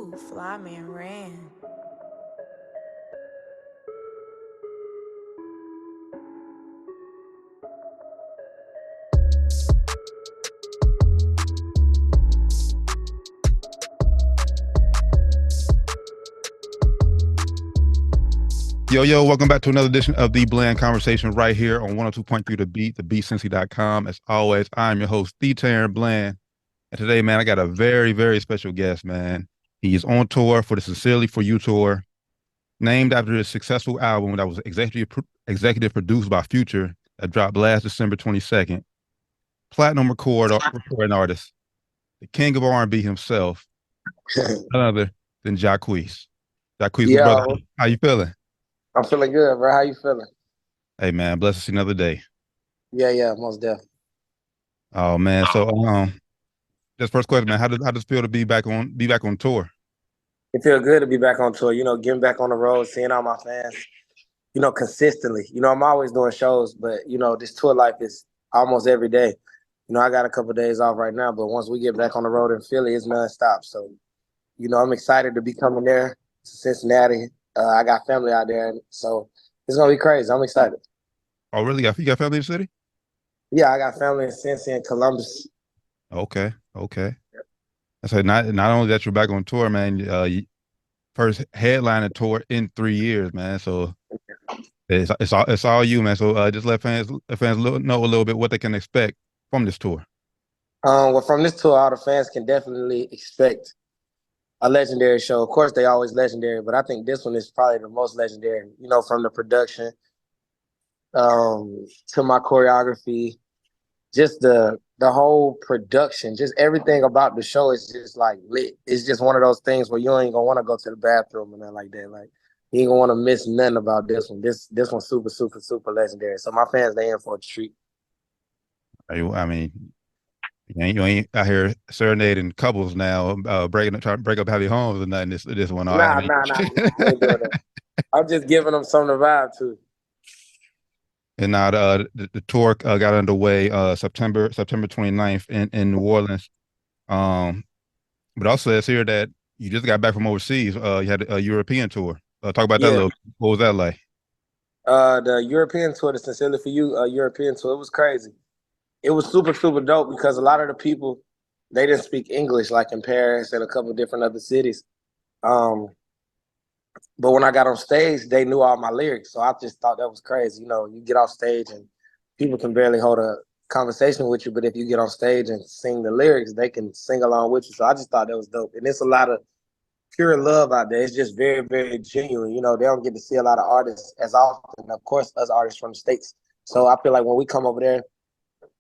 Ooh, fly man ran. Yo, welcome back to another edition of The Bland Conversation right here on 102.3 The Beat, thebeatcincy.com. As always, I'm your host, The Taryn Bland. And today, man, I got a very, very special guest, man. He is on tour for the Sincerely For You tour, named after his successful album that was executive produced by Future that dropped last December 22nd. Platinum recording artist, the king of R&B himself, none other than Jacquees. Jacquees, brother, Yo, how you feeling? I'm feeling good, bro. How you feeling? Hey, man, blessed to see another day. Yeah, most definitely. Oh man, so just first question, man. How does it feel to be back on tour? It feels good to be back on tour. Getting back on the road, seeing all my fans. Consistently. I'm always doing shows, but this tour life is almost every day. I got a couple of days off right now, but once we get back on the road in Philly, it's nonstop. So, I'm excited to be coming there to Cincinnati. I got family out there, so it's gonna be crazy. I'm excited. Oh really? You got family in the city? Yeah, I got family in Cincy and Columbus. Okay. I said not only that you're back on tour, man. You first headlining tour in 3 years, man. So it's all you, man. So just let fans know a little bit what they can expect from this tour. Well, from this tour, all the fans can definitely expect a legendary show. Of course, they always legendary, but I think this one is probably the most legendary. From the production to my choreography, just the whole production, just everything about the show is just like lit. It's just one of those things where you ain't gonna want to go to the bathroom and nothing like that. Like you ain't gonna want to miss nothing about this one. This one's super, super, super legendary. So my fans, they in for a treat. I mean, you ain't out here serenading couples now, trying to break up happy homes and nothing. This one, I Nah, mean. nah, nah, nah. I ain't doing that. I'm just giving them something to vibe to. And now the tour got underway September 29th in New Orleans. Um, but also it's here that you just got back from overseas. You had a European tour. Talk about that a Yeah. little. What was that like? The European tour, the Sincerely For You European tour, it was crazy. It was super, super dope because a lot of the people, they didn't speak English like in Paris and a couple of different other cities. Um, but when I got on stage, they knew all my lyrics. So I just thought that was crazy. You get off stage and people can barely hold a conversation with you, but if you get on stage and sing the lyrics, they can sing along with you. So I just thought that was dope. And it's a lot of pure love out there. It's just very, very genuine. They don't get to see a lot of artists as often. Of course, us artists from the States. So I feel like when we come over there,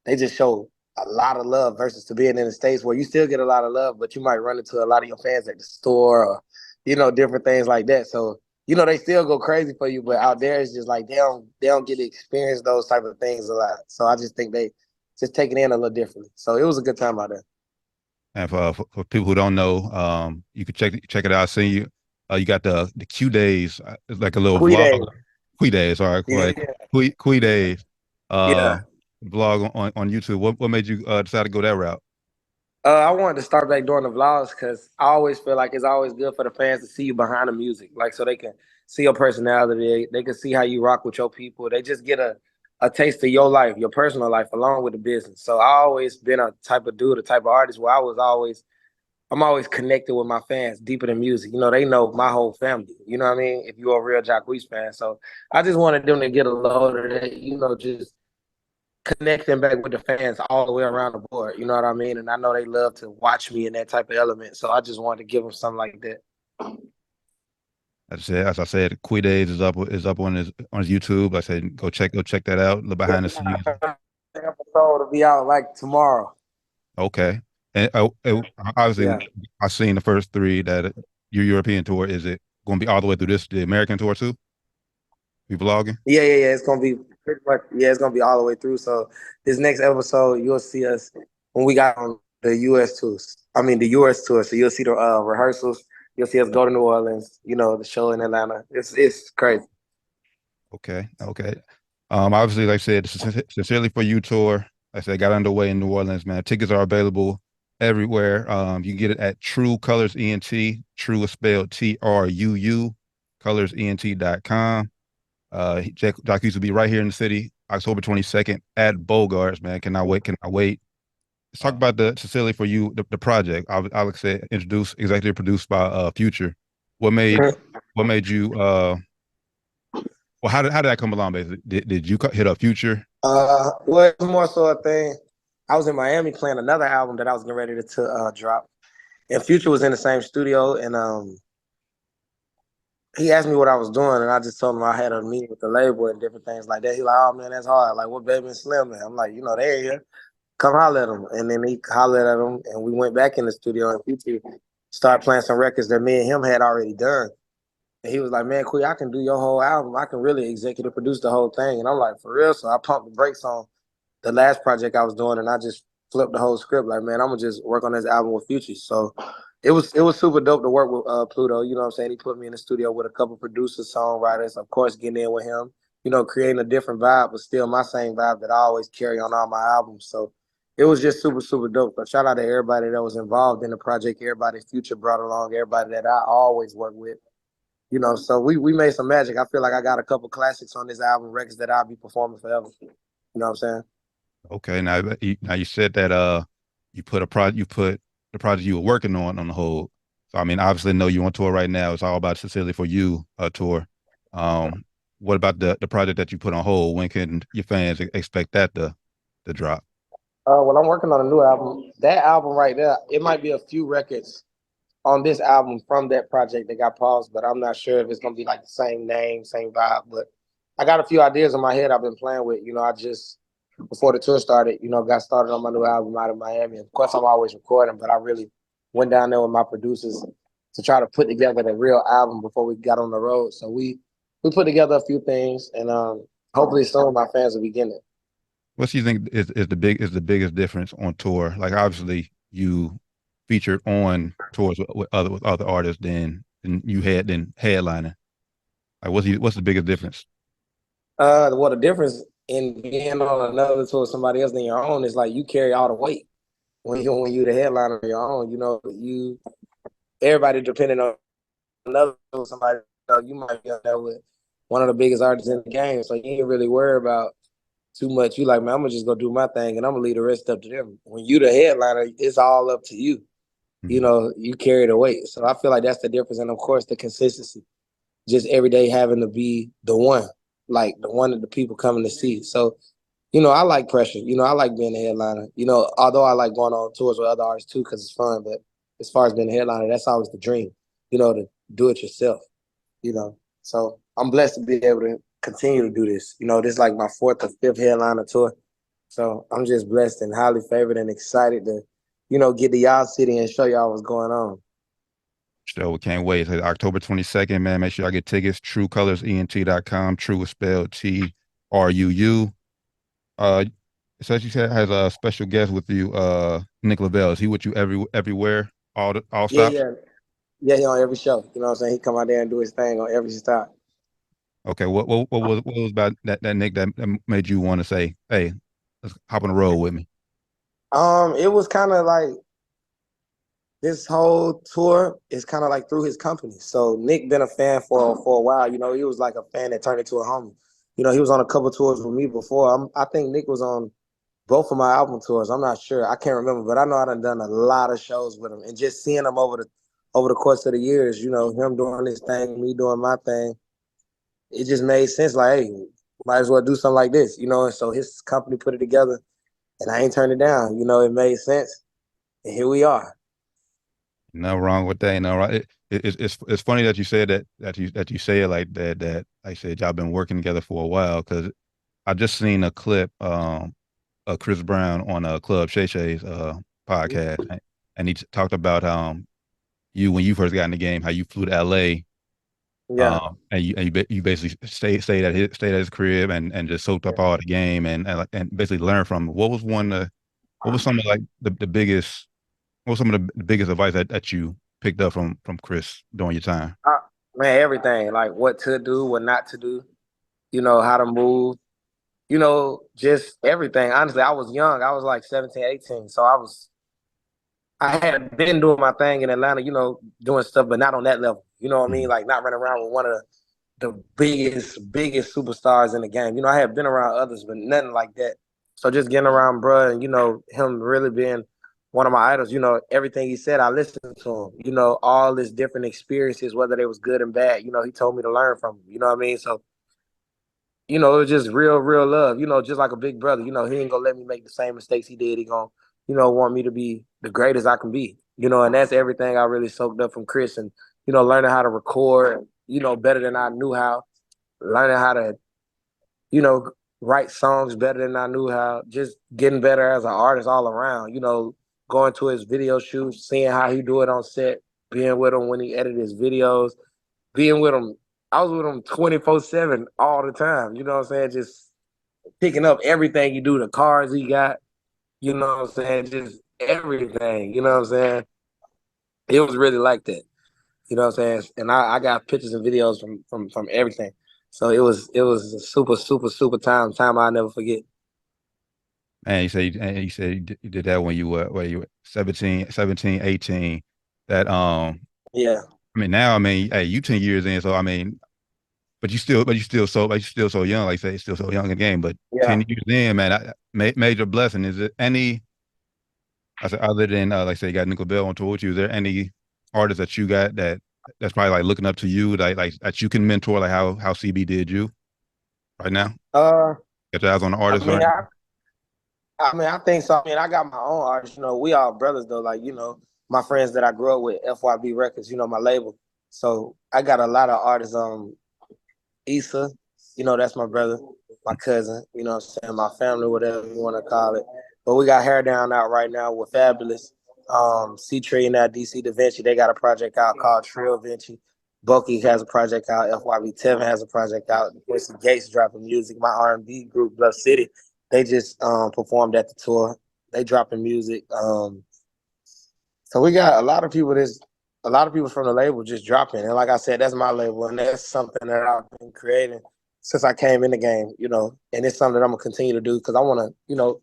they just show a lot of love versus to being in the States where you still get a lot of love, but you might run into a lot of your fans at the store or, different things like that. So, they still go crazy for you, but out there it's just like they don't get to experience those type of things a lot. So I just think they just take it in a little differently. So it was a good time out there. And for people who don't know, you can check it out. See you. You got the Q days. It's like a little Quee vlog. Day. Q days. All right, Yeah. like Q days. Uh, Yeah. vlog on YouTube. What made you decide to go that route? I wanted to start back doing the vlogs because I always feel like it's always good for the fans to see you behind the music, like so they can see your personality. They can see how you rock with your people. They just get a taste of your life, your personal life, along with the business. So I always been a type of dude, a type of artist where I'm always connected with my fans deeper than music. They know my whole family. You know what I mean? If you're a real Jacquees fan, so I just wanted them to get a load of that. Just connecting back with the fans all the way around the board. You know what I mean? And I know they love to watch me in that type of element. So I just wanted to give them something like that. As I said, Q days is up on his YouTube. I said go check that out. Look behind the scenes. Episode to be out like tomorrow. Okay. And obviously, Yeah. I've seen the first three that your European tour. Is it going to be all the way through the American tour too? Be vlogging? Yeah. It's gonna be pretty much it's gonna be all the way through. So this next episode you'll see us when we got on the US tours. I mean the US tour. So you'll see the rehearsals. You'll see us go to New Orleans, the show in Atlanta. It's crazy. Okay. Obviously, like I said, Sincerely For You tour. Like I said, got underway in New Orleans, man. Tickets are available everywhere. You can get it at True Colors ENT. True is spelled TRUU, colorsent.com. Jacquees will be right here in the city, October 22nd at Bogarts, man. Cannot wait. Cannot wait. Let's talk about the facility for you, the project. Alex said introduced, executive produced by Future. What made you well, how did that come along basically? Did you hit up Future? Well, it's more so a thing. I was in Miami playing another album that I was getting ready to drop. And Future was in the same studio, and he asked me what I was doing, and I just told him I had a meeting with the label and different things like that. He like, oh man, that's hard. Like, what Baby and Slim, man? I'm like, they ain't here. Come holler at him. And then he hollered at him, and we went back in the studio, and Future started playing some records that me and him had already done. And he was like, man, Quee, I can do your whole album. I can really executive produce the whole thing. And I'm like, for real? So I pumped the brakes on the last project I was doing, and I just flipped the whole script. Like, man, I'm gonna just work on this album with Future. So it was super dope to work with Pluto. You know what I'm saying? He put me in the studio with a couple producers, songwriters, of course, getting in with him. Creating a different vibe, but still my same vibe that I always carry on all my albums. So it was just super, super dope. But shout out to everybody that was involved in the project, everybody Future brought along, everybody that I always work with. So we made some magic. I feel like I got a couple classics on this album, records that I'll be performing forever. You know what I'm saying? Okay, now you said that you put the project you were working on the hold. So I mean, obviously, know you on tour right now. It's all about Sincerely for You tour. What about the project that you put on hold? When can your fans expect that to drop? Well, I'm working on a new album. That album right there, it might be a few records on this album from that project that got paused, but I'm not sure if it's gonna be like the same name, same vibe. But I got a few ideas in my head I've been playing with. I just before the tour started, got started on my new album out of Miami. Of course, I'm always recording, but I really went down there with my producers to try to put together the real album before we got on the road. So we put together a few things, and hopefully some of my fans will be getting it. What do you think is the biggest difference on tour? Like obviously you featured on tours with other artists than you had than headlining. Like what's the biggest difference? Well, the difference in being on another tour with somebody else than your own is like you carry all the weight when you the headliner on your own. Everybody depending on another tour, somebody. You might be on there with one of the biggest artists in the game, so you ain't really worry about too much. You like, man, I'm gonna just go do my thing, and I'm gonna leave the rest up to them. When you the headliner, it's all up to you. You carry the weight. So I feel like that's the difference, and of course the consistency. Just every day having to be the one, like the one that the people coming to see. So, I like pressure. I like being a headliner. Although I like going on tours with other artists too because it's fun. But as far as being a headliner, that's always the dream. To do it yourself. So I'm blessed to be able to continue to do this. This is like my fourth or fifth headliner tour. So I'm just blessed and highly favored and excited to, get to y'all city and show y'all what's going on. So we can't wait. It's October 22nd, man. Make sure y'all get tickets. TrueColorsENT.com. True is spelled TRUU. It says you said has a special guest with you, Nick Lavelle. Is he with you everywhere? All Yeah, stops? yeah. Yeah, he on every show. You know what I'm saying? He come out there and do his thing on every stop. Okay. What was about that Nick that made you want to say, hey, let's hop on the road with me? It was kind of like this whole tour is kind of like through his company. So Nick been a fan for a while. He was like a fan that turned into a homie. He was on a couple tours with me before. I think Nick was on both of my album tours. I'm not sure. I can't remember, but I know I done a lot of shows with him. And just seeing him over the course of the years, him doing his thing, me doing my thing, it just made sense. Like, hey, might as well do something like this, And so his company put it together, and I ain't turned it down. It made sense, and here we are. No wrong with that. No right. It's funny that you said that you say it like that. That like I said, y'all been working together for a while because I just seen a clip of Chris Brown on a Club Shay Shay's podcast, and he talked about you when you first got in the game, how you flew to LA, Yeah. and you basically stayed at his crib and just soaked up all the game and basically learned from him. What was some of like the biggest what was some of the biggest advice that you picked up from Chris during your time? Man, everything, like what to do, what not to do, how to move, just everything. Honestly, I was young. I was like 17, 18. So I had been doing my thing in Atlanta, doing stuff, but not on that level. You know what I mean? Mhm. Like not running around with one of the biggest superstars in the game. I had been around others, but nothing like that. So just getting around bruh and, him really being one of my idols, everything he said, I listened to him, all his different experiences, whether they was good and bad, he told me to learn from him. You know what I mean? So, it was just real, real love, just like a big brother. He ain't gonna let me make the same mistakes he did. He gonna, want me to be the greatest I can be, and that's everything I really soaked up from Chris and, learning how to record, better than I knew how, learning how to, you know, write songs better than I knew how, just getting better as an artist all around, going to his video shoots, seeing how he do it on set, being with him when he edited his videos, being with him. I was with him 24/7 all the time. You know what I'm saying? Just picking up everything he do, the cars he got, you know what I'm saying? Just everything, you know what I'm saying? It was really like that. You know what I'm saying? And I got pictures and videos from everything. So it was a super, super, super time I'll never forget. And you did that when you were 17, 18. That Yeah. I mean now I mean hey you 10 years in, so I mean but you still so young, like say still so young in the game. But Yeah. 10 years in, man, major blessing. Is it any I said other than like say you got Nickel Bell on tour with you, is there any artists that you got that's probably like looking up to you, like that you can mentor, like how CB did you right now? Uh Get your eyes on the I artist mean right I I mean I think so. I mean I got my own artists, we all brothers though, like, my friends that I grew up with, FYB Records, my label. So I got a lot of artists, Issa, that's my brother, my cousin, what I'm saying, my family, whatever you want to call it. But we got Hair Down out right now with Fabulous. C Tree and that DC Da Vinci, they got a project out called Trill Vinci. Bulky has a project out. FYB Tevin has a project out. Quincy Gates dropping music. My R&B group, Bluff City, they just performed at the tour. They dropping music. So we got a lot of people from the label just dropping. And like I said, that's my label, and that's something that I've been creating since I came in the game, and it's something that I'm gonna continue to do because I want to,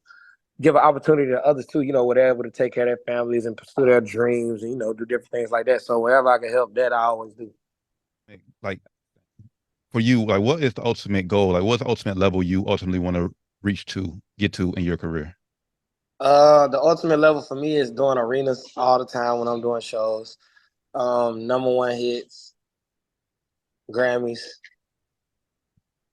give an opportunity to others too, where they're able to take care of their families and pursue their dreams and, do different things like that. So wherever I can help that, I always do. like for you, like what is the ultimate goal? Like what's the ultimate level you ultimately want to get to in your career? The ultimate level for me is doing arenas all the time when I'm doing shows. Number one hits, Grammys,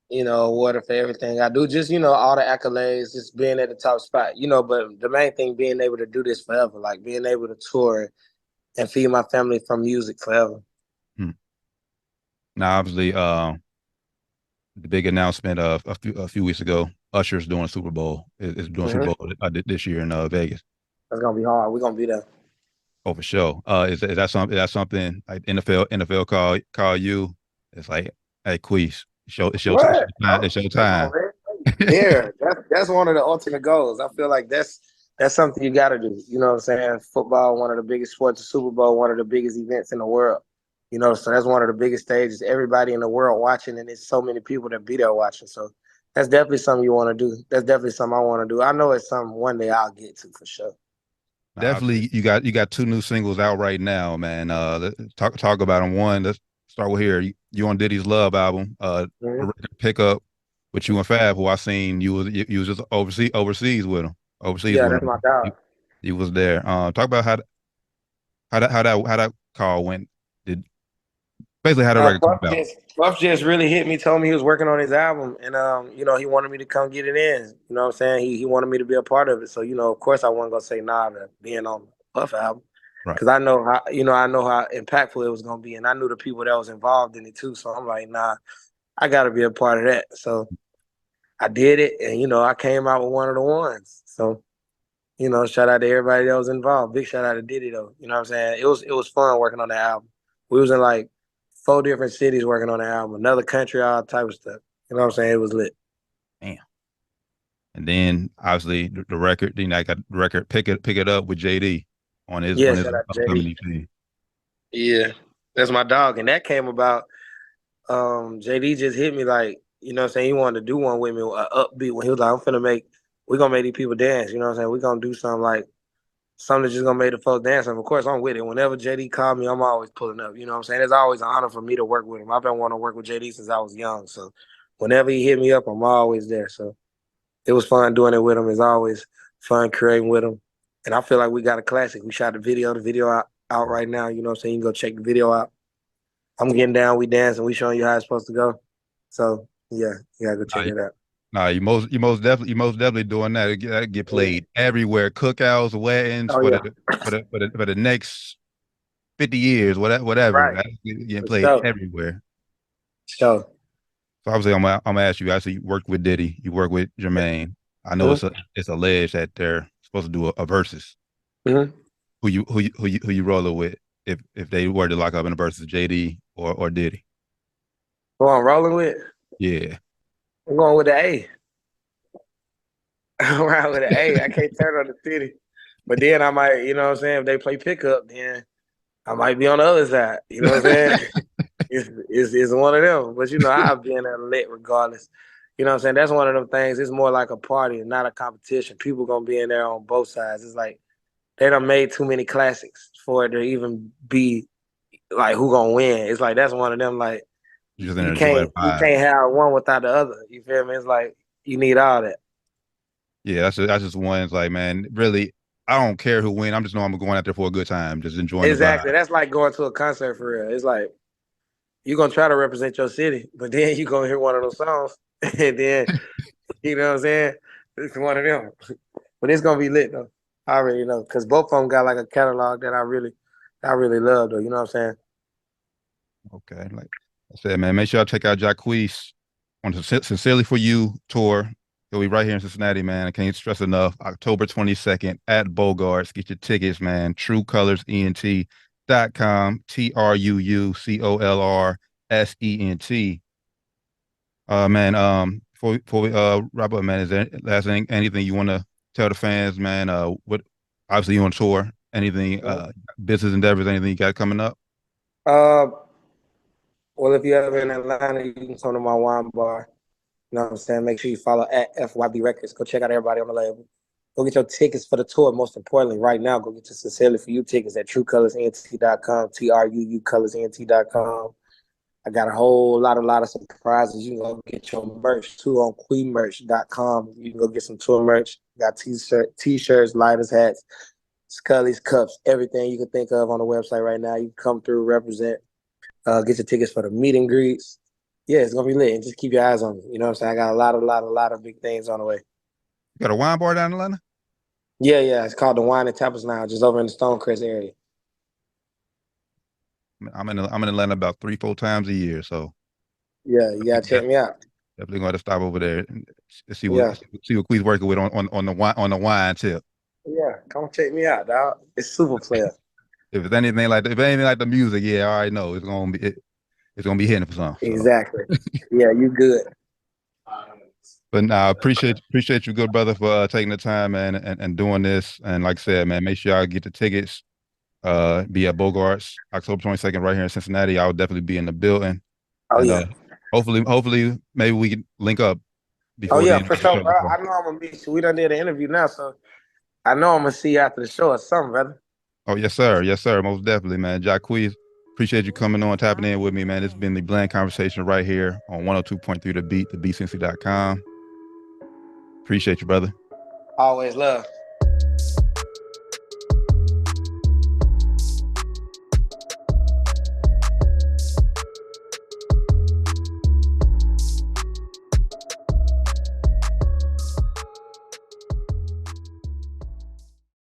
water for everything I do. Just, all the accolades, just being at the top spot, but the main thing being able to do this forever, like being able to tour and feed my family from music forever. Hmm. Now, obviously, the big announcement of a few weeks ago, Usher's doing a Super Bowl is doing Super Mm-hmm. Bowl this year in Vegas. That's gonna be hard. We're gonna be there. Oh, for sure. Is that something like NFL call you? It's like, hey, Queese, it's What? your time. It's your Come on, time. man. There. That's one of the ultimate goals. I feel like that's something you got to do. You know what I'm saying? Football, one of the biggest sports, the Super Bowl, one of the biggest events in the world. So that's one of the biggest stages. Everybody in the world watching, and it's so many people that be there watching. So that's definitely something you want to do. That's definitely something I want to do. I know it's something one day I'll get to for sure. Definitely, you got two new singles out right now, man. Talk about them. One, let's start with here. You on Diddy's Love album. The Mhm. record pickup with you and Fab, who I seen you was just overseas with him. Overseas Yeah, with that's him. my You, dog. you was there. Talk about how that call went. Did basically how the record come about. Puff just really hit me, told me he was working on his album, and he wanted me to come get it in. You know what I'm saying? He wanted me to be a part of it. So, of course I wasn't gonna say nah to being on Puff album. Right. Cause I know how impactful it was gonna be, and I knew the people that was involved in it too. So I'm like, nah, I gotta be a part of that. So I did it, and I came out with one of the ones. So, shout out to everybody that was involved. Big shout out to Diddy though. You know what I'm saying? It was fun working on the album. We was in like 4 different cities working on the album, another country, all type of stuff. You know what I'm saying? It was lit. Damn. And then obviously the record. Then I got the record. Pick it up with JD on his Yeah, on his shout out to upcoming JD. EP. Yeah, that's my dog. And that came about, JD just hit me like, what I'm saying? He wanted to do one with me, upbeat when he was like, we're gonna make these people dance, you know what I'm saying? We're gonna do something like something that's just gonna make the folks dance. And of course, I'm with it. Whenever JD called me, I'm always pulling up. You know what I'm saying? It's always an honor for me to work with him. I've been wanting to work with JD since I was young. So whenever he hit me up, I'm always there. So it was fun doing it with him. It's always fun creating with him. And I feel like we got a classic. We shot the video out right now. You know what I'm saying? You can go check the video out. I'm getting down, we dancing, we showing you how it's supposed to go. So yeah, you gotta go check it out. Nah, you most definitely doing that. That get played everywhere. Cookouts, weddings Oh yeah, for the next 50 years, whatever. right. That's getting For played sure. everywhere. So So obviously, I'm gonna ask you. I see you worked with Diddy, you work with Jermaine. I know mm-hmm. it's alleged that they're supposed to do a versus. Mm-hmm. Who you rolling with if they were to lock up in a versus, JD or Diddy? Who I'm rolling with? Yeah. I'm going with the A. I'm riding with the A. I can't turn on the city. But then I might, you know what I'm saying, if they play pickup, then I might be on the other side. You know what I'm saying? It's one of them. But I'll be in there lit regardless. You know what I'm saying? That's one of them things. It's more like a party and not a competition. People gonna be in there on both sides. It's like they done made too many classics for it to even be like who gonna win. It's like that's one of them like You just you enjoy the can't vibe. have one without the other. You feel me? It's like you need all that. Yeah, that's just one. It's like, man, really, I don't care who win. I'm just know I'm going out there for a good time, just enjoying the vibe. Exactly. That's like going to a concert for real. It's like you're gonna try to represent your city, but then you gonna hear one of those songs, and then you know what I'm saying? It's one of them. But it's gonna be lit though. I already know because both of them got like a catalog that I really love though. You know what I'm saying? Okay, like I said, man, make sure y'all check out Jacquees on the Sincerely For You tour. He'll be right here in Cincinnati, man. I can't stress enough. October 22nd at Bogarts. Get your tickets, man. TrueColorsENT.com. TrueColorsENT. Man, before we wrap up, man, is there anything you want to tell the fans, man? What obviously you on tour. Anything business endeavors, anything you got coming up? Uh, well, if you're ever in Atlanta, you can come to my wine bar. You know what I'm saying? Make sure you follow at FYB Records. Go check out everybody on the label. Go get your tickets for the tour. Most importantly, right now, go get your Sincerely For You tickets at TrueColorsENT.com, TrueColorsENT.com. I got a whole lot of surprises. You can go get your merch too on QueenMerch.com. You can go get some tour merch. Got t-shirts, lighters, hats, Scully's cups, everything you can think of on the website right now. You can come through, represent, get your tickets for the meet and greets. Yeah, it's gonna be lit. And just keep your eyes on me. You know what I'm saying? I got a lot of big things on the way. You got a wine bar down in Atlanta? Yeah. It's called the Wine and Tapas now, just over in the Stonecrest area. I'm in Atlanta about 3-4 times a year, so Yeah, you gotta check me out. definitely going to stop over there and see Yeah. what Quee's working with on the wine tip. Yeah, come check me out, dog. It's super player. If it's anything like the music, yeah, I already know it's gonna be hitting for some. So. Exactly. Yeah, you good. But nah, I appreciate you, good brother, for taking the time, man, and doing this. And like I said, man, make sure y'all get the tickets. Be at Bogarts October 22nd right here in Cincinnati. I'll definitely be in the building. Oh And yeah. hopefully maybe we can link up Oh before the yeah, end for of the sure, show. bro. I know I'm gonna meet you. We done did an interview now, so I know I'm gonna see you after the show or something, brother. Oh yes, sir. Yes, sir. Most definitely, man. Jacquees, appreciate you coming on, tapping in with me, man. It's been the Blend Conversation right here on 102.3 The Beat, thebeatcincy.com. Appreciate you, brother. Always love.